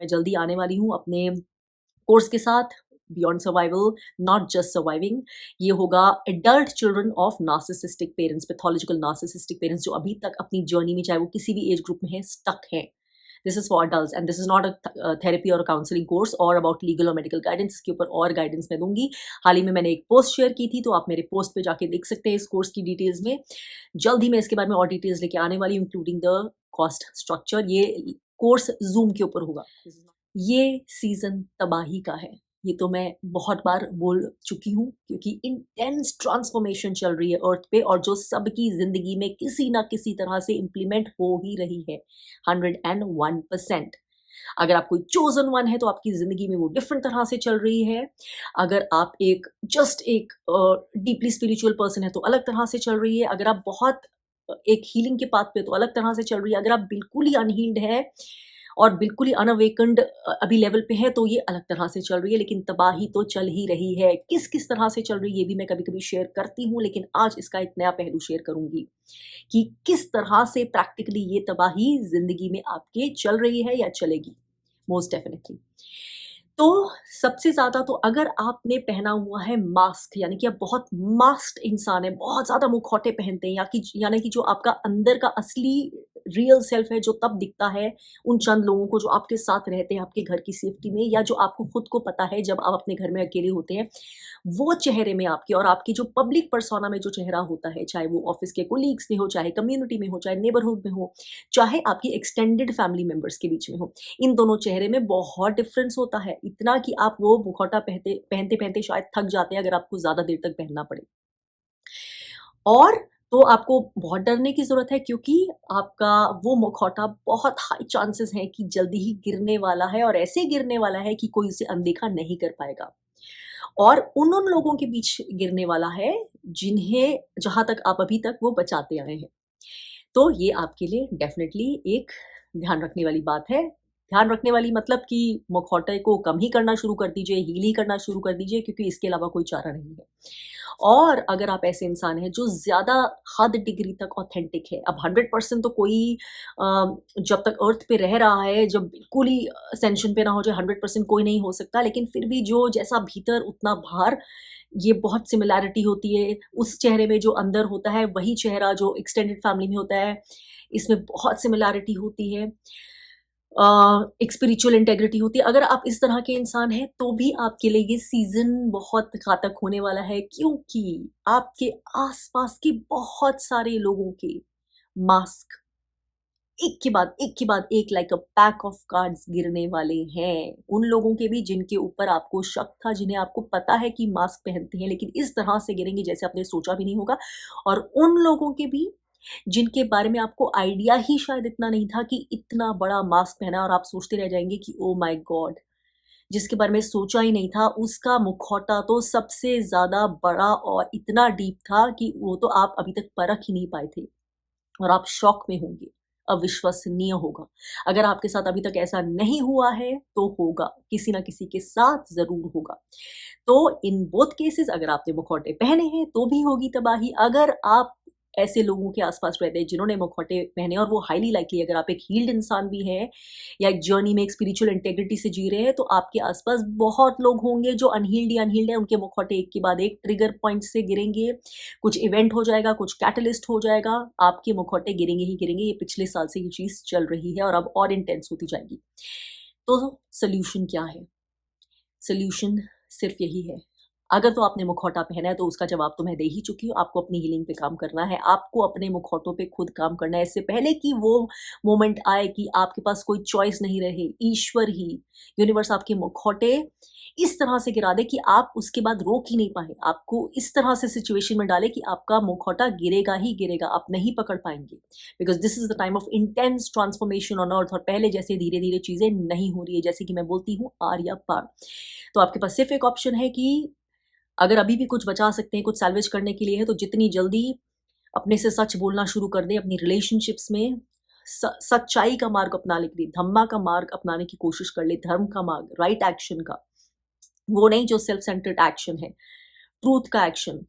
मैं जल्दी आने वाली हूँ अपने कोर्स के साथ, beyond survival, not just surviving. ये होगा adult children of narcissistic parents, pathological narcissistic parents जो अभी तक अपनी जर्नी में, चाहे वो किसी भी एज ग्रुप में है, स्टक हैं। This is for adults and this is not a therapy और काउंसलिंग कोर्स और अबाउट लीगल और मेडिकल गाइडेंस। इसके ऊपर और गाइडेंस मैं दूंगी। हाल ही में मैंने एक पोस्ट शेयर की थी, तो आप मेरे पोस्ट पे जाके देख सकते हैं इस कोर्स की डिटेल्स में। जल्द ही मैं इसके बारे में और डिटेल्स लेके आने वाली हूँ, इंक्लूडिंग द कॉस्ट स्ट्रक्चर। ये कोर्स जूम के ऊपर होगा। ये सीजन तबाही का है, ये तो मैं बहुत बार बोल चुकी हूँ, क्योंकि इंटेंस ट्रांसफॉर्मेशन चल रही है अर्थ पे, और जो सबकी जिंदगी में किसी ना किसी तरह से इम्प्लीमेंट हो ही रही है 101%। अगर आप कोई चोजन वन है तो आपकी जिंदगी में वो डिफरेंट तरह से चल रही है। अगर आप एक जस्ट एक डीपली स्पिरिचुअल पर्सन है तो अलग तरह से चल रही है। अगर आप बहुत एक हीलिंग के पाथ पे तो अलग तरह से चल रही है। अगर आप बिल्कुल ही अनहील्ड है और बिल्कुल ही अनअवेकन्ड अभी लेवल पे है तो ये अलग तरह से चल रही है, लेकिन तबाही तो चल ही रही है। किस किस तरह से चल रही है ये भी मैं कभी कभी शेयर करती हूँ, लेकिन आज इसका एक नया पहलू शेयर करूंगी कि किस तरह से प्रैक्टिकली ये तबाही जिंदगी में आपके चल रही है या चलेगी, मोस्ट डेफिनेटली। तो सबसे ज़्यादा तो अगर आपने पहना हुआ है मास्क, यानी कि आप बहुत मास्क्ड इंसान है, बहुत ज़्यादा मुखौटे पहनते हैं, यानी कि जो आपका अंदर का असली रियल सेल्फ है जो तब दिखता है उन चंद लोगों को जो आपके साथ रहते हैं आपके घर की सेफ्टी में, या जो आपको खुद को पता है जब आप अपने घर में अकेले होते हैं, वो चेहरे में आपके और आपकी जो पब्लिक पर्सोना में जो चेहरा होता है, चाहे वो ऑफिस के कोलीग्स में हो, चाहे कम्युनिटी में हो, चाहे नेबरहुड में हो, चाहे आपकी एक्सटेंडेड फैमिली मेंबर्स के बीच में हो, इन दोनों चेहरे में बहुत डिफरेंस होता है। इतना कि आप वो मुखौटा पहनते पहनते पहनते शायद थक जाते हैं अगर आपको ज़्यादा देर तक पहनना पड़े। और तो आपको बहुत डरने की ज़रूरत है, क्योंकि आपका वो मुखौटा बहुत हाई चांसेस हैं कि जल्दी ही गिरने वाला है, और ऐसे गिरने वाला है कि कोई उसे अनदेखा नहीं कर पाएगा। और उन लोगों के बीच गिरने वाला है जिन्हें, जहाँ तक आप अभी तक वो बचाते आए हैं। तो ये आपके लिए डेफ़िनेटली एक ध्यान रखने वाली बात है। ध्यान रखने वाली मतलब कि मुखौटे को कम ही करना शुरू कर दीजिए, हील ही करना शुरू कर दीजिए, क्योंकि इसके अलावा कोई चारा नहीं है। और अगर आप ऐसे इंसान हैं जो ज़्यादा हद डिग्री तक ऑथेंटिक है, अब 100% तो कोई जब तक अर्थ पे रह रहा है, जब बिल्कुल ही असेंशन पे ना हो जाए, 100% कोई नहीं हो सकता, लेकिन फिर भी जो जैसा भीतर उतना बाहर, ये बहुत सिमिलैरिटी होती है। उस चेहरे में जो अंदर होता है वही चेहरा जो एक्सटेंडेड फैमिली में होता है, इसमें बहुत सिमिलैरिटी होती है। एक स्पिरिचुअल इंटेग्रिटी होती है। अगर आप इस तरह के इंसान हैं तो भी आपके लिए ये सीज़न बहुत घातक होने वाला है, क्योंकि आपके आस-पास के बहुत सारे लोगों के मास्क एक के बाद एक like a pack of cards गिरने वाले हैं। उन लोगों के भी जिनके ऊपर आपको शक था, जिन्हें आपको पता है कि मास्क पहनते हैं, लेकिन इस तरह से गिरेंगे जैसे आपने सोचा भी नहीं होगा। और उन लोगों के भी जिनके बारे में आपको आइडिया ही शायद इतना नहीं था कि इतना बड़ा मास्क पहना है, और आप सोचते रह जाएँगे कि ओह माय गॉड! जिसके बारे में सोचा ही नहीं था, उसका मुखौटा तो सबसे ज़्यादा बड़ा और इतना डीप था कि वो तो आप अभी तक परख ही नहीं पाए थे, और आप शॉक में होंगे। अविश्वसनीय होगा। अगर आपके साथ अभी तक ऐसा नहीं हुआ है, तो होगा। किसी न किसी के साथ ज़रूर होगा। तो इन बोथ केसेस, अगर आपने मुखौटे पहने हैं, तो भी होगी तबाही। अगर आप ऐसे लोगों के आस-पास रहते हैं जिन्होंने मुखौटे पहने, और वो हाइली लाइकली, अगर आप एक हील्ड इंसान भी हैं या एक जर्नी में एक स्पिरिचुअल इंटेग्रिटी से जी रहे हैं, तो आपके आस-पास बहुत लोग होंगे जो अनहील्ड हैं, उनके मुखौटे एक के बाद एक ट्रिगर पॉइंट से गिरेंगे। कुछ इवेंट हो जाएगा, कुछ कैटलिस्ट हो जाएगा, आपके मुखौटे गिरेंगे ही गिरेंगे। ये पिछले साल से ये चीज़ चल रही है और अब और इंटेंस होती जाएगी। तो सॉल्यूशन क्या है? सॉल्यूशन सिर्फ यही है। अगर तो आपने मुखौटा पहना है तो उसका जवाब तो मैं दे ही चुकी हूँ। आपको अपनी हीलिंग पे काम करना है, आपको अपने मुखौटों पे खुद काम करना है। इससे पहले कि वो मोमेंट आए कि आपके पास कोई चॉइस नहीं रहे, ईश्वर ही, यूनिवर्स आपके मुखौटे इस तरह से गिरा दे कि आप उसके बाद रोक ही नहीं पाए। आपको इस तरह से सिचुएशन में डाले कि आपका मुखौटा गिरेगा ही गिरेगा, आप नहीं पकड़ पाएँगे। Because this is the time of intense transformation on earth, और पहले जैसे धीरे-धीरे चीज़ें नहीं हो रही है। जैसे कि मैं बोलती हूँ, आर या पार। तो आपके पास सिर्फ़ एक ऑप्शन है कि अगर अभी भी कुछ बचा सकते हैं, कुछ सैल्वेज करने के लिए है, तो जितनी जल्दी अपने से सच बोलना शुरू कर दें, अपनी रिलेशनशिप्स में सच्चाई का मार्ग अपनाने के लिए, धम्मा का मार्ग अपनाने की कोशिश कर ले, धर्म का मार्ग, राइट एक्शन का। वो नहीं जो सेल्फ सेंटर्ड एक्शन है, ट्रूथ का एक्शन,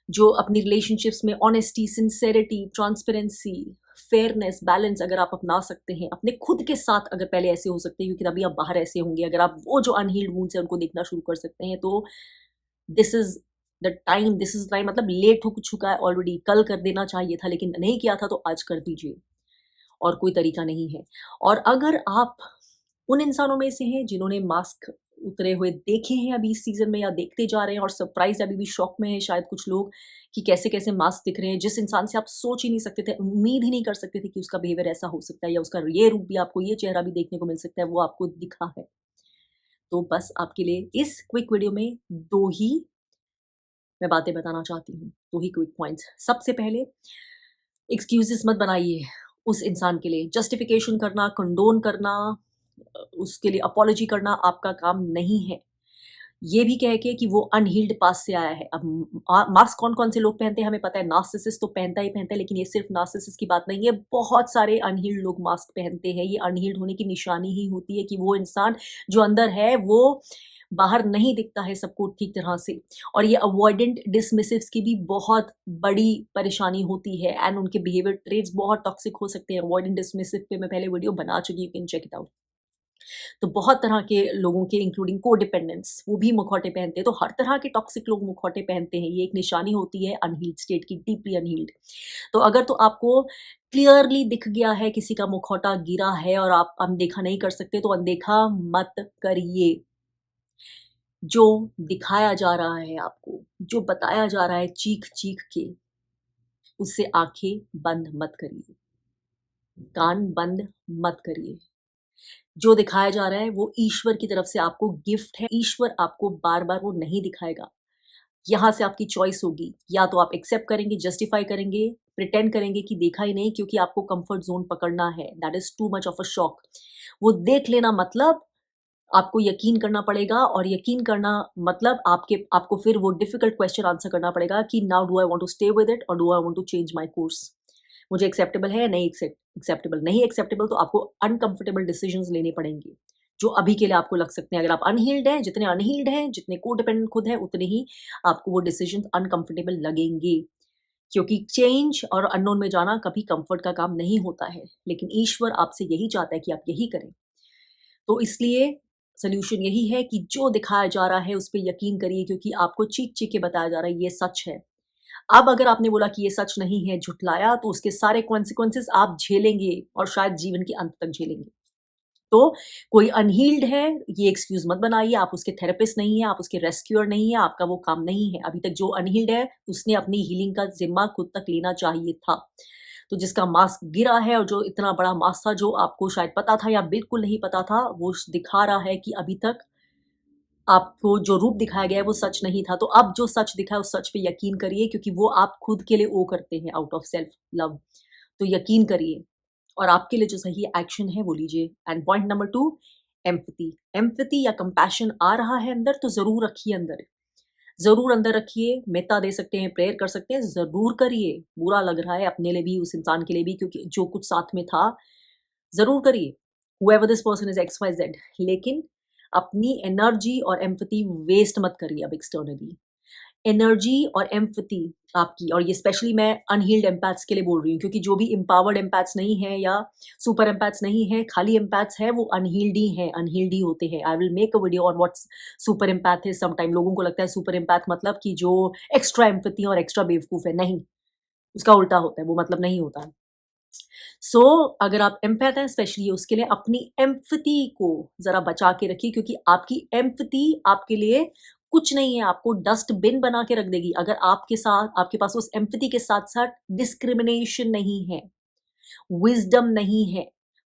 जो अपनी रिलेशनशिप्स में honesty, sincerity, transparency, fairness, balance अगर आप अपना सकते हैं अपने खुद के साथ, अगर पहले ऐसे हो सकते हैं क्योंकि तभी आप बाहर ऐसे होंगे, अगर आप वो जो अनहील्ड वुंड्स है उनको देखना शुरू कर सकते हैं, तो this is this is time, मतलब लेट हो चुका है ऑलरेडी, कल कर देना चाहिए था लेकिन नहीं किया था, तो आज कर दीजिए, और कोई तरीका नहीं है। और अगर आप उन इंसानों में से हैं जिन्होंने मास्क उतरे हुए देखे हैं अभी इस सीजन में या देखते जा रहे हैं और सरप्राइज अभी भी शॉक में है शायद कुछ लोग कि कैसे कैसे मास्क दिख रहे हैं, जिस इंसान से आप सोच ही नहीं सकते थे, उम्मीद ही नहीं कर सकते थे कि उसका बिहेवियर ऐसा हो सकता है या उसका ये रूप भी आपको, ये चेहरा भी देखने को मिल सकता है, वो आपको दिखा है। तो बस आपके लिए इस क्विक वीडियो में दो ही मैं बातें बताना चाहती हूँ, दो ही क्विक पॉइंट्स। सबसे पहले, एक्सक्यूजेस मत बनाइए उस इंसान के लिए, जस्टिफिकेशन करना, कंडोन करना, उसके लिए अपॉलॉजी करना आपका काम नहीं है। ये भी कह के कि वो अनहील्ड पास से आया है। अब मास्क कौन कौन से लोग पहनते हैं हमें पता है, नार्सिसिस्ट तो पहनता ही पहनता है, लेकिन ये सिर्फ नार्सिसिस्ट की बात नहीं है, बहुत सारे अनहील्ड लोग मास्क पहनते हैं। ये अनहील्ड होने की निशानी ही होती है कि वो इंसान जो अंदर है वो बाहर नहीं दिखता है सबको ठीक तरह से। और ये अवॉइडेंट डिसमिसिव्स की भी बहुत बड़ी परेशानी होती है, एंड उनके बिहेवियर ट्रेट्स बहुत टॉक्सिक हो सकते हैं। अवॉइडेंट डिसमिसिव पे मैं पहले वीडियो बना चुकी हूँ, you can check it out. तो बहुत तरह के लोगों के, इंक्लूडिंग को डिपेंडेंट्स, वो भी मुखौटे पहनते हैं। तो हर तरह के टॉक्सिक लोग मुखौटे पहनते हैं, ये एक निशानी होती है अनहील्ड स्टेट की, डीपली अनहील्ड। तो अगर तो आपको क्लियरली दिख गया है किसी का मुखौटा गिरा है और आप अनदेखा नहीं कर सकते, तो अनदेखा मत करिए। जो दिखाया जा रहा है आपको, जो बताया जा रहा है चीख चीख के, उससे आंखें बंद मत करिए, कान बंद मत करिए। जो दिखाया जा रहा है वो ईश्वर की तरफ से आपको गिफ्ट है। ईश्वर आपको बार बार वो नहीं दिखाएगा। यहाँ से आपकी चॉइस होगी, या तो आप एक्सेप्ट करेंगे, जस्टिफाई करेंगे, प्रिटेंड करेंगे कि देखा ही नहीं क्योंकि आपको कंफर्ट जोन पकड़ना है, that is too much of a shock. वो देख लेना मतलब आपको यकीन करना पड़ेगा, और यकीन करना मतलब आपको फिर वो डिफिकल्ट क्वेश्चन आंसर करना पड़ेगा कि now do I want to stay with it और do I want to change my course. मुझे एक्सेप्टेबल है या नहीं एक्सेप्टेबल, नहीं एक्सेप्टेबल, तो आपको अनकंफर्टेबल डिसीजंस लेने पड़ेंगे जो अभी के लिए आपको लग सकते हैं। अगर आप अनहील्ड हैं, जितने अनहील्ड हैं, जितने को डिपेंडेंट खुद हैं, उतने ही आपको वो डिसीजंस अनकंफर्टेबल लगेंगे, क्योंकि चेंज और अननोन में जाना कभी कंफर्ट का काम नहीं होता है। लेकिन ईश्वर आपसे यही चाहता है कि आप यही करें। तो इसलिए सोल्यूशन यही है कि जो दिखाया जा रहा है उस पर यकीन करिए, क्योंकि आपको चीख चीख के बताया जा रहा है ये सच है। अब अगर आपने बोला कि ये सच नहीं है, झुठलाया, तो उसके सारे कॉन्सिक्वेंसेस आप झेलेंगे, और शायद जीवन के अंत तक झेलेंगे। तो कोई अनहील्ड है, ये एक्सक्यूज मत बनाइए। आप उसके थेरेपिस्ट नहीं है, आप उसके रेस्क्यूअर नहीं है, आपका वो काम नहीं है। अभी तक जो अनहील्ड है उसने अपनी हीलिंग का जिम्मा खुद तक लेना चाहिए था। तो जिसका मास्क गिरा है, और जो इतना बड़ा मास्क था जो आपको शायद पता था या बिल्कुल नहीं पता था, वो दिखा रहा है कि अभी तक आपको जो रूप दिखाया गया है वो सच नहीं था। तो अब जो सच दिखा है उस सच पे यकीन करिए, क्योंकि वो आप खुद के लिए वो करते हैं आउट ऑफ सेल्फ लव। तो यकीन करिए, और आपके लिए जो सही एक्शन है वो लीजिए। And point number 2, empathy. Empathy या कंपैशन आ रहा है अंदर तो जरूर रखिए अंदर, जरूर अंदर रखिए। मेता दे सकते हैं, प्रेयर कर सकते हैं, जरूर करिए। बुरा लग रहा है अपने लिए भी, उस इंसान के लिए भी, क्योंकि जो कुछ साथ में था, जरूर करिए, whoever this person is XYZ। लेकिन अपनी एनर्जी और एम्पैथी वेस्ट मत करिए अब एक्सटर्नली। एनर्जी और एम्पैथी आपकी, और ये स्पेशली मैं अनहील्ड एम्पैथ्स के लिए बोल रही हूँ, क्योंकि जो भी एम्पावर्ड एम्पैथ्स नहीं है या सुपर एम्पैथ्स नहीं है, खाली एम्पैथ्स है, वो अनहील्ड ही हैं, अनहील्ड ही होते हैं। I will make a video on what's super empath is. Sometime लोगों को लगता है सुपर एम्पैथ मतलब कि जो एक्स्ट्रा एम्पैथी और एक्स्ट्रा बेवकूफ है, नहीं, उसका उल्टा होता है, वो मतलब नहीं होता है। सो अगर आप एम्पैथ हैं, स्पेशली उसके लिए अपनी एम्पैथी को जरा बचा के रखिए, क्योंकि आपकी एम्पैथी आपके लिए कुछ नहीं है, आपको डस्टबिन बना के रख देगी। अगर आपके पास उस एम्पैथी के साथ साथ डिस्क्रिमिनेशन नहीं है, विजडम नहीं है,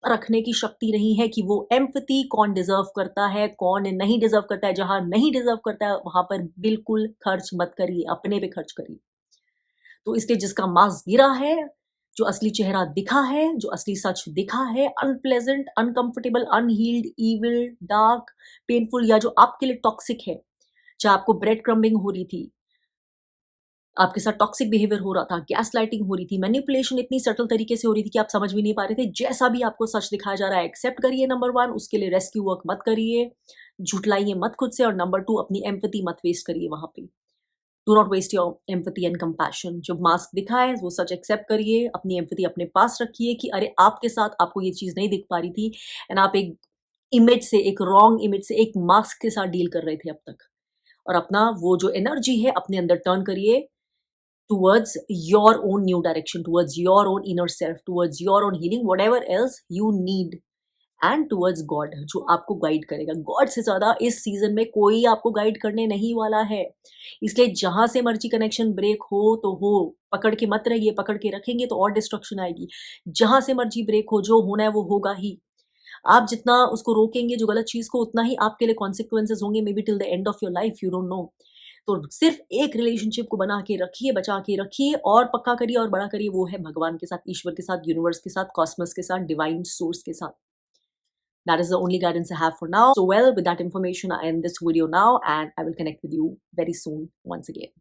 रखने की शक्ति नहीं है कि वो एम्पैथी कौन डिजर्व करता है, कौन नहीं डिजर्व करता है, जहां नहीं डिजर्व करता है वहां पर बिल्कुल खर्च मत करिए, अपने पे खर्च करिए। तो इसलिए जिसका मास्क गिरा है, जो असली चेहरा दिखा है, जो असली सच दिखा है, unpleasant, uncomfortable, unhealed, evil, dark, painful, या जो आपके लिए टॉक्सिक है, चाहे आपको ब्रेड क्रम्बिंग हो रही थी, आपके साथ टॉक्सिक बिहेवियर हो रहा था, गैस लाइटिंग हो रही थी, मैनिपुलेशन इतनी सटल तरीके से हो रही थी कि आप समझ भी नहीं पा रहे थे, जैसा भी आपको सच दिखाया जा रहा है एक्सेप्ट करिए। नंबर 1, उसके लिए रेस्क्यू वर्क मत करिए, झुठलाइए मत खुद से, और नंबर 2, अपनी एम्पैथी मत वेस्ट करिए वहां पे। Do not waste your empathy and compassion. जब मास्क दिखाए वो सच एक्सेप्ट करिए, अपनी एम्पैथी अपने पास रखिए कि अरे आपके साथ आपको ये चीज़ नहीं दिख पा रही थी एंड आप एक इमेज से, एक रॉन्ग इमेज से, एक मास्क के साथ डील कर रहे थे अब तक। और अपना वो जो एनर्जी है अपने अंदर टर्न करिए towards your own new direction, towards your own inner self, towards your own healing, whatever else you need, and towards God जो आपको गाइड करेगा। गॉड से ज़्यादा इस सीजन में कोई आपको गाइड करने नहीं वाला है। इसलिए जहाँ से मर्जी कनेक्शन ब्रेक हो तो हो, पकड़ के मत रहिए, पकड़ के रखेंगे तो और डिस्ट्रक्शन आएगी। जहाँ से मर्जी ब्रेक हो, जो होना है वो होगा ही। आप जितना उसको रोकेंगे जो गलत चीज़ को, उतना ही आपके लिए कॉन्सिक्वेंसेज होंगे, may be till the end of your life, you don't know. तो सिर्फ एक रिलेशनशिप को बना के रखिए, बचा के रखिए और पक्का करिए और बड़ा करिए, वो है भगवान के साथ, ईश्वर के साथ, यूनिवर्स के साथ, कॉस्मस के साथ, डिवाइन सोर्स के साथ। That is the only guidance I have for now. So well, with that information, I end this video now and I will connect with you very soon once again.